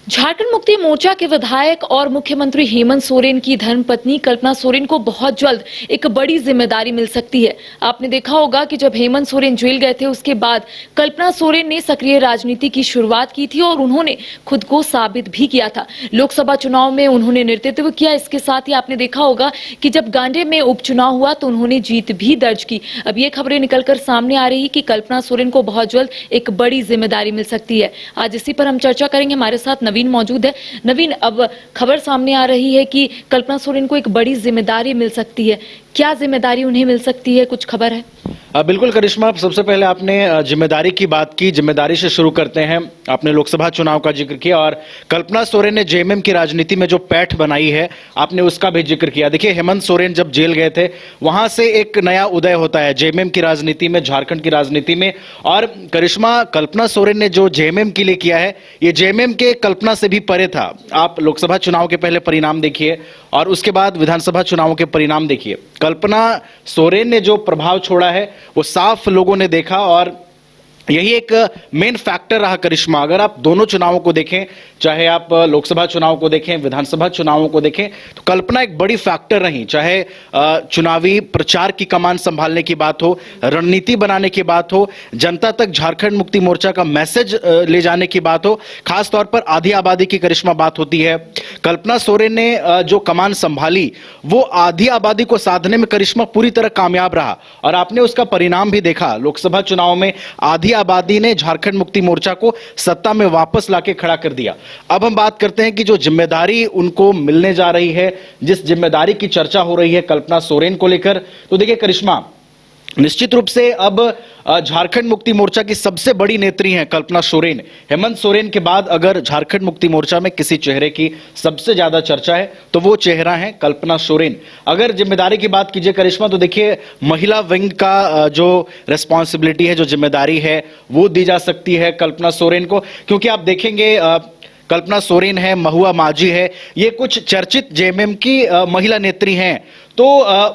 झारखंड मुक्ति मोर्चा के विधायक और मुख्यमंत्री हेमंत सोरेन की धर्मपत्नी कल्पना सोरेन को बहुत जल्द एक बड़ी जिम्मेदारी मिल सकती है। आपने देखा होगा कि जब हेमंत सोरेन जेल गए थे उसके बाद कल्पना सोरेन ने सक्रिय राजनीति की शुरुआत की थी और उन्होंने खुद को साबित भी किया था। लोकसभा चुनाव में उन्होंने नेतृत्व किया। इसके साथ ही आपने देखा होगा कि जब गांडे में उपचुनाव हुआ तो उन्होंने जीत भी दर्ज की। अब ये खबरें निकलकर सामने आ रही है कि कल्पना सोरेन को बहुत जल्द एक बड़ी जिम्मेदारी मिल सकती है। आज इसी पर हम चर्चा करेंगे। हमारे साथ नवीन मौजूद है। नवीन, अब खबर सामने आ रही है कि कल्पना सोरेन को एक बड़ी जिम्मेदारी मिल सकती है। क्या जिम्मेदारी उन्हें मिल सकती है, कुछ खबर है? बिल्कुल करिश्मा, सबसे पहले आपने जिम्मेदारी की बात की। जिम्मेदारी से शुरू करते हैं। आपने लोकसभा चुनाव का जिक्र किया और कल्पना सोरेन ने जेएमएम की राजनीति में जो पैठ बनाई है आपने उसका भी जिक्र किया। देखिए, हेमंत सोरेन जब जेल गए थे वहां से एक नया उदय होता है जेएमएम की राजनीति में, झारखंड की राजनीति में। और करिश्मा, कल्पना सोरेन ने जो जेएमएम के लिए किया है ये जेएमएम के कल्पना से भी परे था। आप लोकसभा चुनाव के पहले परिणाम देखिए और उसके बाद विधानसभा चुनावों के परिणाम देखिए। कल्पना सोरेन ने जो प्रभाव छोड़ा है वो साफ लोगों ने देखा और यही एक मेन फैक्टर रहा करिश्मा। अगर आप दोनों चुनावों को देखें, चाहे आप लोकसभा चुनाव को देखें, विधानसभा चुनावों को देखें, तो कल्पना एक बड़ी फैक्टर रही। चाहे चुनावी प्रचार की कमान संभालने की बात हो, रणनीति बनाने की बात हो, जनता तक झारखंड मुक्ति मोर्चा का मैसेज ले जाने की बात हो, खासतौर पर आधी आबादी की करिश्मा बात होती है। कल्पना सोरेन ने जो कमान संभाली वो आधी आबादी को साधने में करिश्मा पूरी तरह कामयाब रहा और आपने उसका परिणाम भी देखा। लोकसभा चुनाव में आधी आबादी ने झारखंड मुक्ति मोर्चा को सत्ता में वापस लाके खड़ा कर दिया। अब हम बात करते हैं कि जो जिम्मेदारी उनको मिलने जा रही है, जिस जिम्मेदारी की चर्चा हो रही है कल्पना सोरेन को लेकर, तो देखिए करिश्मा, निश्चित रूप से अब झारखंड मुक्ति मोर्चा की सबसे बड़ी नेत्री हैं कल्पना सोरेन। हेमंत सोरेन के बाद अगर झारखंड मुक्ति मोर्चा में किसी चेहरे की सबसे ज्यादा चर्चा है तो वो चेहरा है कल्पना सोरेन। अगर जिम्मेदारी की बात कीजिए करिश्मा, तो देखिए महिला विंग का जो रिस्पॉन्सिबिलिटी है, जो जिम्मेदारी है, वो दी जा सकती है कल्पना सोरेन को। क्योंकि आप देखेंगे कल्पना सोरेन है, महुआ माझी है, ये कुछ चर्चित जेएमएम की महिला नेत्री हैं। तो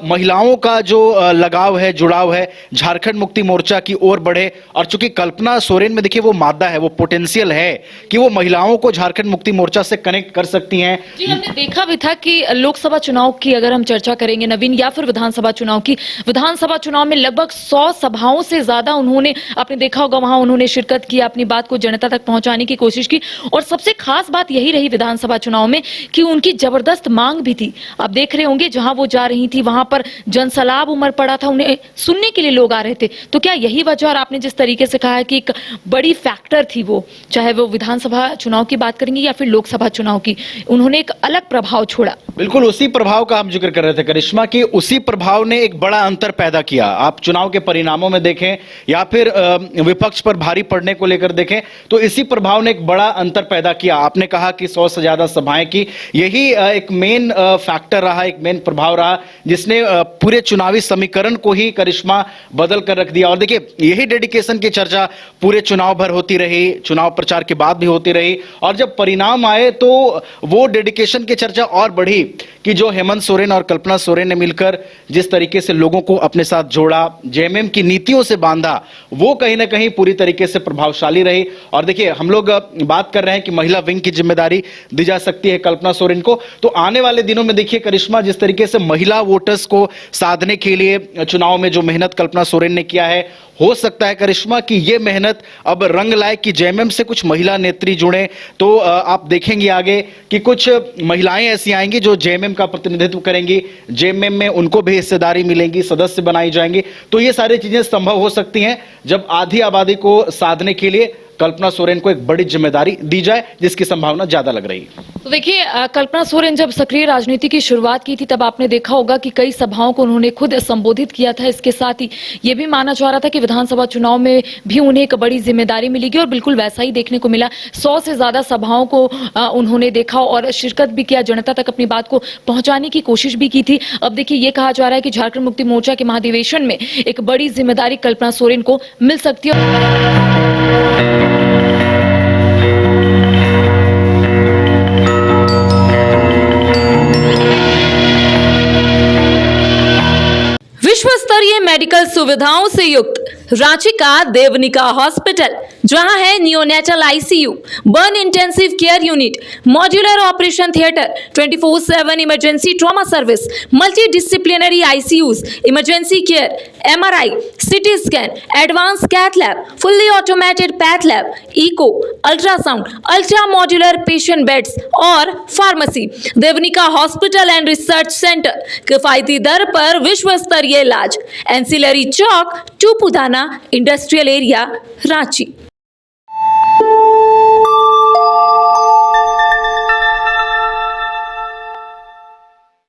महिलाओं का जो लगाव है, जुड़ाव है, झारखंड मुक्ति मोर्चा की ओर बढ़े। और चूंकि कल्पना सोरेन में देखिए वो मादा है, वो पोटेंशियल है कि वो महिलाओं को झारखंड मुक्ति मोर्चा से कनेक्ट कर सकती हैं। जी, हमने देखा भी था कि लोकसभा चुनाव की अगर हम चर्चा करेंगे नवीन, या फिर विधानसभा चुनाव की, विधानसभा चुनाव में लगभग 100 सभाओं से ज्यादा उन्होंने, आपने देखा होगा वहां उन्होंने शिरकत की, अपनी बात को जनता तक पहुंचाने की कोशिश की। और सबसे खास बात यही रही विधानसभा चुनाव में कि उनकी जबरदस्त मांग भी थी। आप देख रहे होंगे जहां वो जा रही थी वहां पर जनसैलाब उमड़ पड़ा था, उन्हें सुनने के लिए लोग आ रहे थे। तो क्या यही वजह, और आपने जिस तरीके से कहा है कि एक बड़ी फैक्टर थी वो, चाहे वो विधानसभा चुनाव की बात करेंगे या फिर लोकसभा चुनाव की, उन्होंने एक अलग प्रभाव छोड़ा। बिल्कुल उसी प्रभाव का हम जिक्र कर रहे थे करिश्मा कि उसी प्रभाव ने एक बड़ा अंतर पैदा किया। आप चुनाव के परिणामों में देखें या फिर विपक्ष पर भारी पड़ने को लेकर देखें तो इसी प्रभाव ने एक बड़ा अंतर पैदा किया। आपने कहा कि 100 से ज्यादा सभाएं की, यही एक मेन फैक्टर रहा, एक मेन प्रभाव रहा जिसने पूरे चुनावी समीकरण को ही करिश्मा बदल कर रख दिया। और देखिए यही डेडिकेशन की चर्चा पूरे चुनाव भर होती रही, चुनाव प्रचार के बाद भी होती रही, और जब परिणाम आए तो वो डेडिकेशन की चर्चा और बढ़ी कि जो हेमंत सोरेन और कल्पना सोरेन ने मिलकर जिस तरीके से लोगों को अपने साथ जोड़ा, जेएमएम की नीतियों से बांधा, वो कहीं ना कहीं पूरी तरीके से प्रभावशाली रही। और देखिए हम लोग बात कर रहे हैं कि महिला विंग की जिम्मेदारी दी जा सकती है कल्पना सोरेन को, तो आने वाले दिनों में देखिए करिश्मा, जिस तरीके से महिला वोटर्स को साधने के लिए चुनाव में जो मेहनत कल्पना सोरेन ने किया है, हो सकता है करिश्मा कि ये मेहनत अब रंग लाए कि जेएमएम से कुछ महिला नेत्री जुड़े। तो आप देखेंगे आगे कि कुछ महिलाएं ऐसी आएंगी जो जेएमएम का प्रतिनिधित्व करेंगी, जेएमएम में उनको भी हिस्सेदारी मिलेंगी, सदस्य बनाई जाएंगी। तो ये सारी चीजें संभव हो सकती हैं जब आधी आबादी को साधने के लिए कल्पना सोरेन को एक बड़ी जिम्मेदारी दी जाए, जिसकी संभावना ज्यादा लग रही है। तो देखिए कल्पना सोरेन जब सक्रिय राजनीति की शुरुआत की थी तब आपने देखा होगा कि कई सभाओं को उन्होंने खुद संबोधित किया था। इसके साथ ही ये भी माना जा रहा था कि विधानसभा चुनाव में भी उन्हें एक बड़ी जिम्मेदारी मिलेगी और बिल्कुल वैसा ही देखने को मिला। 100 से ज्यादा सभाओं को उन्होंने देखा और शिरकत भी किया, जनता तक अपनी बात को पहुंचाने की कोशिश भी की थी। अब देखिए ये कहा जा रहा है कि झारखंड मुक्ति मोर्चा के महाधिवेशन में एक बड़ी जिम्मेदारी कल्पना सोरेन को मिल सकती है। विश्व स्तरीय मेडिकल सुविधाओं से युक्त रांची का देवनिका हॉस्पिटल जहां है neonatal ICU, burn intensive care unit, modular operation theatre, 24/7 emergency trauma service, multidisciplinary ICUs, emergency care, MRI, CT scan, advance cath lab, fully automated path lab, echo, ultrasound, ultra modular patient beds और pharmacy. Devanika hospital and research centre, किफायती दर पर विश्व स्तरीय इलाज, ancillary Chowk, Tupudana industrial area, Ranchi.